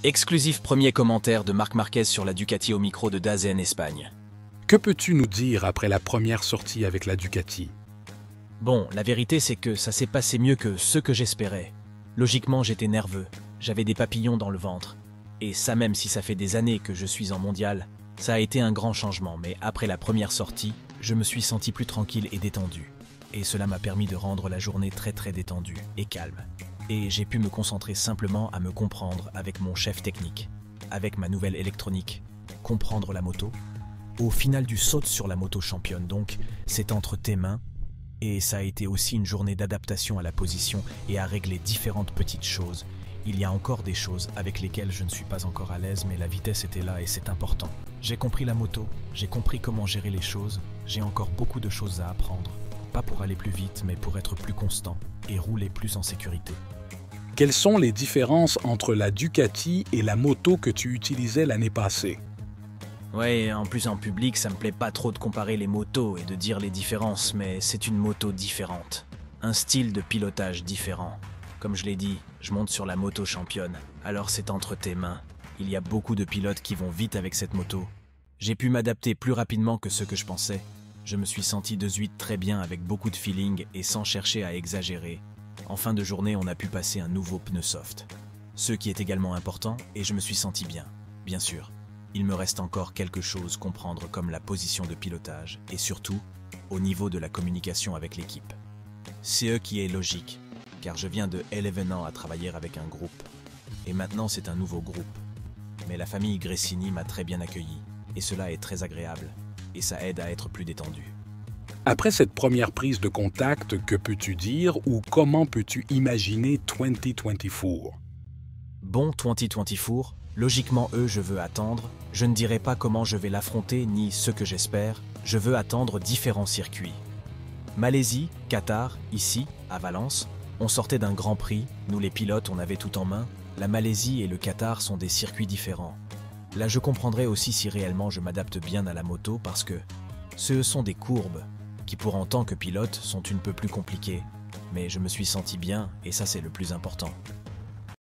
Exclusif premier commentaire de Marc Marquez sur la Ducati au micro de Dazen Espagne. Que peux-tu nous dire après la première sortie avec la Ducati? Bon, la vérité c'est que ça s'est passé mieux que ce que j'espérais. Logiquement, j'étais nerveux, j'avais des papillons dans le ventre. Et ça, même si ça fait des années que je suis en mondial, ça a été un grand changement, mais après la première sortie, je me suis senti plus tranquille et détendu. Et cela m'a permis de rendre la journée très détendue et calme. Et j'ai pu me concentrer simplement à me comprendre avec mon chef technique, avec ma nouvelle électronique, comprendre la moto. Au final du saut sur la moto championne, donc, c'est entre tes mains, et ça a été aussi une journée d'adaptation à la position et à régler différentes petites choses. Il y a encore des choses avec lesquelles je ne suis pas encore à l'aise, mais la vitesse était là et c'est important. J'ai compris la moto, j'ai compris comment gérer les choses, j'ai encore beaucoup de choses à apprendre. Pas pour aller plus vite, mais pour être plus constant et rouler plus en sécurité. Quelles sont les différences entre la Ducati et la moto que tu utilisais l'année passée? Ouais, en plus en public, ça me plaît pas trop de comparer les motos et de dire les différences, mais c'est une moto différente. Un style de pilotage différent. Comme je l'ai dit, je monte sur la moto championne, alors c'est entre tes mains. Il y a beaucoup de pilotes qui vont vite avec cette moto. J'ai pu m'adapter plus rapidement que ce que je pensais. Je me suis senti de suite très bien avec beaucoup de feeling et sans chercher à exagérer. En fin de journée, on a pu passer un nouveau pneu soft. Ce qui est également important, et je me suis senti bien, bien sûr. Il me reste encore quelque chose à comprendre comme la position de pilotage et surtout, au niveau de la communication avec l'équipe. C'est eux qui est logique, car je viens de 11 ans à travailler avec un groupe. Et maintenant, c'est un nouveau groupe. Mais la famille Gresini m'a très bien accueilli, et cela est très agréable, et ça aide à être plus détendu. Après cette première prise de contact, que peux-tu dire ou comment peux-tu imaginer 2024? Bon 2024, logiquement je veux attendre, je ne dirai pas comment je vais l'affronter ni ce que j'espère, je veux attendre différents circuits. Malaisie, Qatar, ici, à Valence, on sortait d'un Grand Prix, nous les pilotes on avait tout en main, la Malaisie et le Qatar sont des circuits différents. Là je comprendrai aussi si réellement je m'adapte bien à la moto parce que ce sont des courbes qui pour en tant que pilote sont un peu plus compliquées, mais je me suis senti bien et ça c'est le plus important.